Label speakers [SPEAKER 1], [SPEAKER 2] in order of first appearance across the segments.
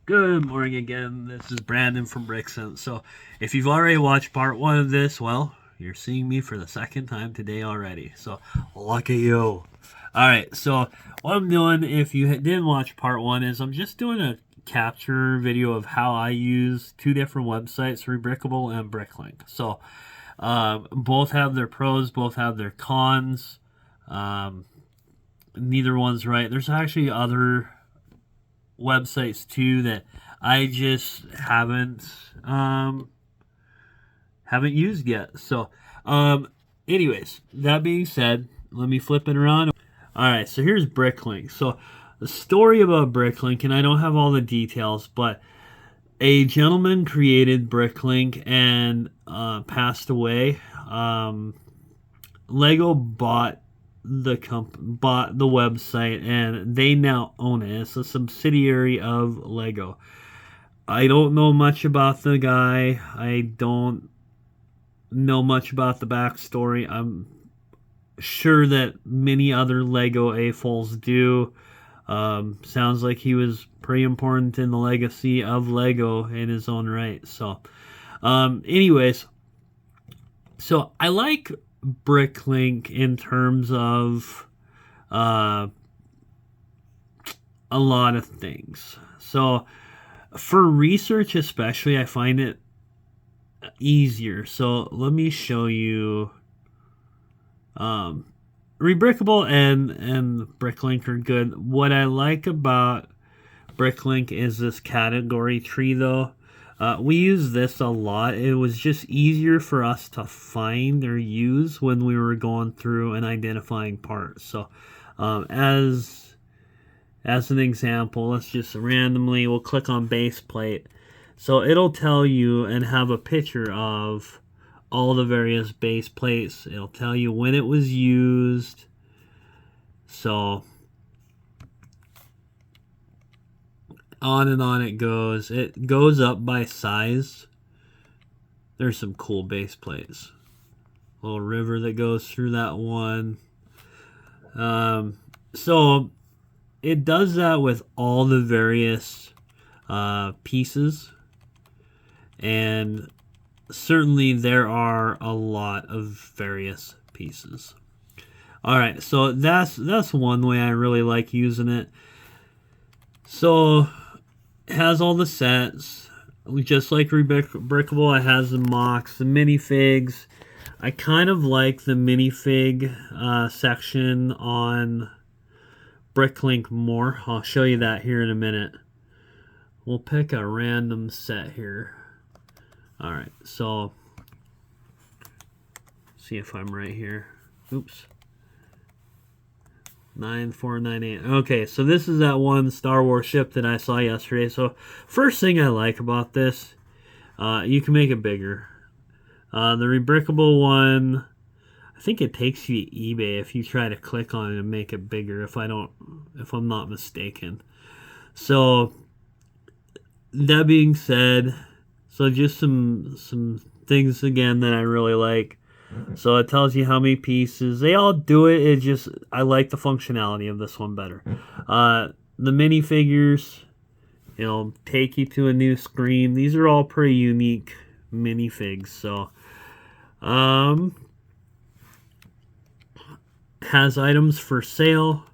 [SPEAKER 1] Good morning again. This is Brandon from Bricklink. So, if you've already watched part one of this, well, you're seeing me for the second time today already. So, lucky you. All right. So, what I'm doing, if you didn't watch part one, is I'm just doing a capture video of how I use two different websites, Rebrickable and Bricklink. So, both have their pros, both have their cons. Um, Neither one's right. There's actually other websites too that I just haven't used yet. So, anyways, that being said, let me flip it around. All right, so here's Bricklink. So, the story about Bricklink, and I don't have all the details, but a gentleman created Bricklink and passed away. Lego bought the website and they now own it. It's a subsidiary of Lego. I don't know much about the guy. I don't know much about the backstory. I'm sure that many other Lego AFOLs do. Sounds like he was pretty important in the legacy of Lego in his own right. So, anyways, so I like Bricklink in terms of a lot of things. So, for research especially, I find it easier. So let me show you. Rebrickable and Bricklink are good. What I like about Bricklink is this category tree, though. We use this a lot. It was just easier for us to find or use when we were going through and identifying parts. So, as an example, let's just randomly, we'll click on base plate. So it'll tell you and have a picture of all the various base plates. It'll tell you when it was used. So on and on it goes. It goes up by size. There's some cool base plates. Little river that goes through that one. So it does that with all the various pieces, and certainly there are a lot of various pieces. All right, so that's one way I really like using it. So it has all the sets, just like Rebrickable. It has the mocks, the minifigs. I kind of like the minifig section on Bricklink more. I'll show you that here in a minute. We'll pick a random set here. All right, so see if I'm right here. Oops. 9498. Okay, so this is that one Star Wars ship that I saw yesterday. So first thing I like about this, you can make it bigger. The Rebrickable one, I think it takes you to eBay if you try to click on it and make it bigger, if I'm not mistaken. So that being said, so just some things again that I really like. So it tells you how many pieces. They all do it. It just, I like the functionality of this one better. The minifigures, take you to a new screen. These are all pretty unique minifigs. So, has items for sale.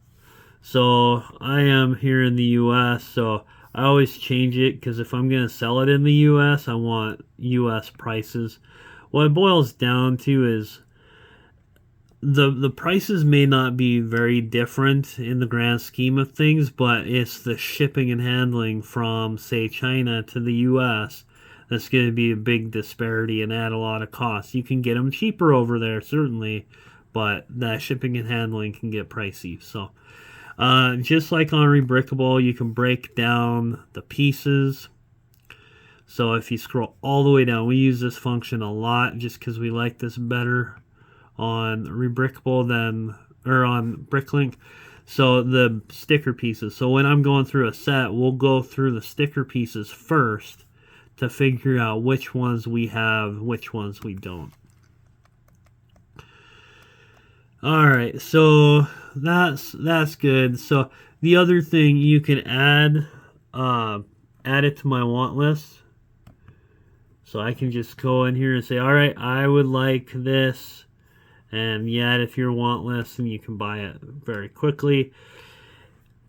[SPEAKER 1] So I am here in the US, so I always change it because if I'm going to sell it in the US, I want US prices. What it boils down to is the prices may not be very different in the grand scheme of things, but it's the shipping and handling from, say, China to the US that's going to be a big disparity and add a lot of costs. You can get them cheaper over there, certainly, but that shipping and handling can get pricey. So just like on Rebrickable, you can break down the pieces. So if you scroll all the way down, we use this function a lot just because we like this better on Rebrickable or on Bricklink. So the sticker pieces. So when I'm going through a set, we'll go through the sticker pieces first to figure out which ones we have, which ones we don't. All right, so that's good. So the other thing, you can add add it to my want list. So I can just go in here and say, all right, I would like this, and you add it to your want list, and you can buy it very quickly.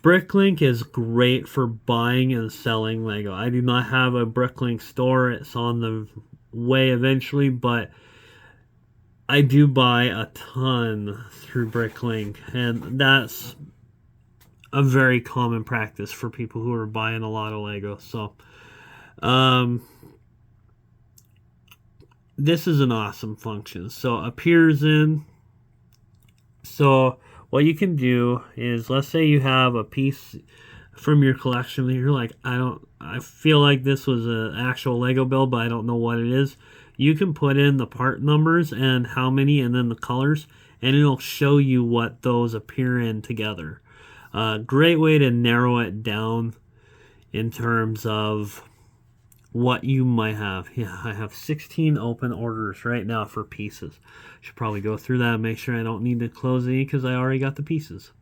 [SPEAKER 1] Bricklink is great for buying and selling Lego. I do not have a Bricklink store. It's on the way eventually, but I do buy a ton through Bricklink, and that's a very common practice for people who are buying a lot of Lego. So, this is an awesome function. So, appears in. So, what you can do is, let's say you have a piece from your collection that you're like, I feel like this was an actual Lego build, but I don't know what it is. You can put in the part numbers and how many, and then the colors, and it'll show you what those appear in together. Great way to narrow it down in terms of what you might have. Yeah, I have 16 open orders right now for pieces. Should probably go through that and make sure I don't need to close any because I already got the pieces.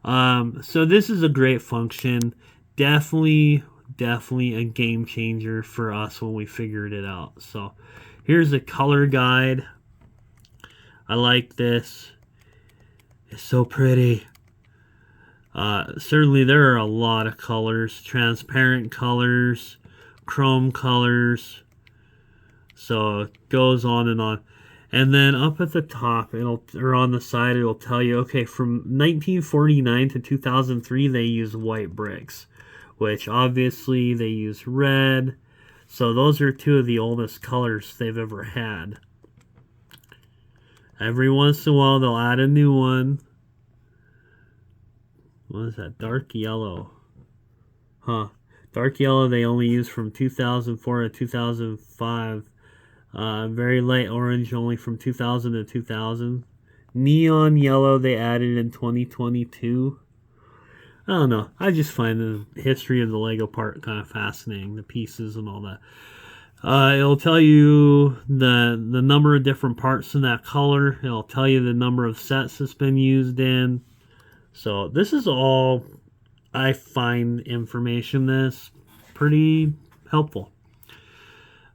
[SPEAKER 1] So this is a great function. Definitely a game changer for us when we figured it out. So here's a color guide. I like this. It's so pretty. Certainly there are a lot of colors. Transparent colors, chrome colors. So it goes on and on. And then up at the top, or on the side, it'll tell you, okay, from 1949 to 2003, they used white bricks, which obviously they use red. So those are two of the oldest colors they've ever had. Every once in a while, they'll add a new one. What is that? Dark yellow. Huh. Dark yellow they only use from 2004 to 2005. Very light orange only from 2000 to 2000. Neon yellow they added in 2022. I don't know. I just find the history of the Lego part kind of fascinating. The pieces and all that. It'll tell you the number of different parts in that color. It'll tell you the number of sets it's been used in. So this is all, I find information that's pretty helpful.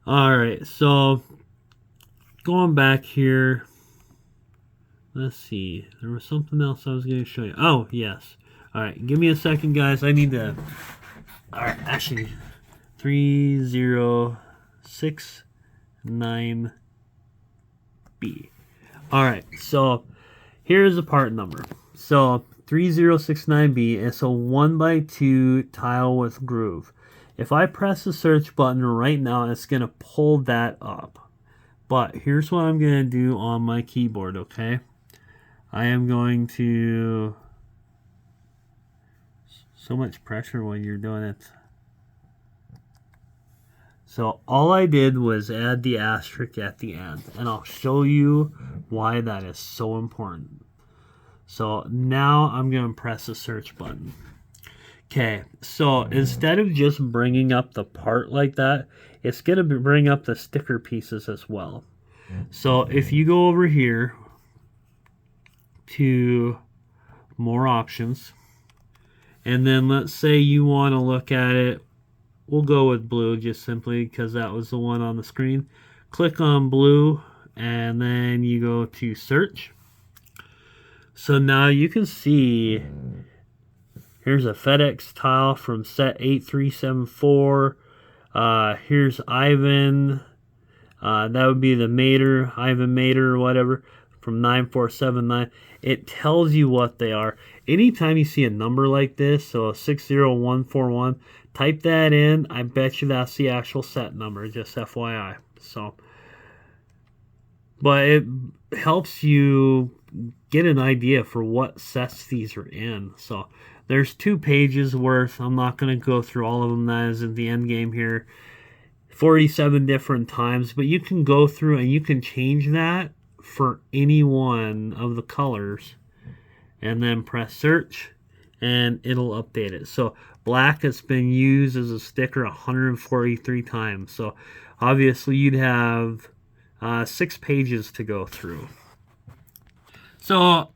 [SPEAKER 1] Alright, so going back here, let's see. There was something else I was going to show you. Oh, yes. Alright, give me a second, guys. I need to... Alright, actually, 3069B. Alright, so here's the part number. So 3069B is a 1x2 tile with groove. If I press the search button right now, it's going to pull that up. But here's what I'm going to do on my keyboard, okay? I am going to... So much pressure when you're doing it. So all I did was add the asterisk at the end. And I'll show you why that is so important. So now I'm going to press the search button. Okay, so instead of just bringing up the part like that, it's going to bring up the sticker pieces as well. So if you go over here to more options, and then let's say you want to look at it, we'll go with blue just simply because that was the one on the screen. Click on blue, and then you go to search. So now you can see here's a FedEx tile from set 8374. Here's Ivan. That would be the Mater, Ivan Mater or whatever, from 9479. It tells you what they are. Anytime you see a number like this, so 60141, type that in. I bet you that's the actual set number, just FYI. So, but it helps you get an idea for what sets these are in. So there's 2 pages worth. I'm not going to go through all of them. That is in the end game here. 47 different times, but you can go through and you can change that for any one of the colors, and then press search and it'll update it. So black has been used as a sticker 143 times. So obviously you'd have 6 pages to go through. So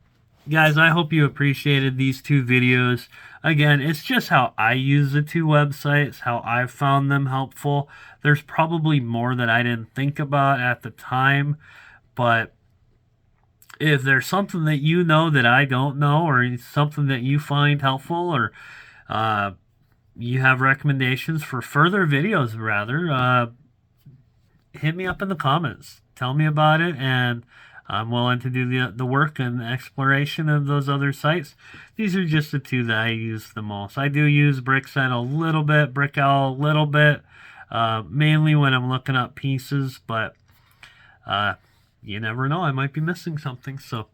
[SPEAKER 1] Guys, I hope you appreciated these two videos. Again, it's just how I use the two websites, how I found them helpful. There's probably more that I didn't think about at the time, but if there's something that you know that I don't know, or something that you find helpful, or uh, you have recommendations for further videos, rather, hit me up in the comments. Tell me about it, and I'm willing to do the work and exploration of those other sites. These are just the two that I use the most. I do use Brickset a little bit, Brickowl a little bit, mainly when I'm looking up pieces, but you never know. I might be missing something. So,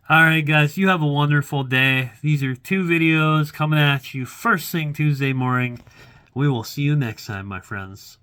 [SPEAKER 1] all right, guys, you have a wonderful day. These are two videos coming at you first thing Tuesday morning. We will see you next time, my friends.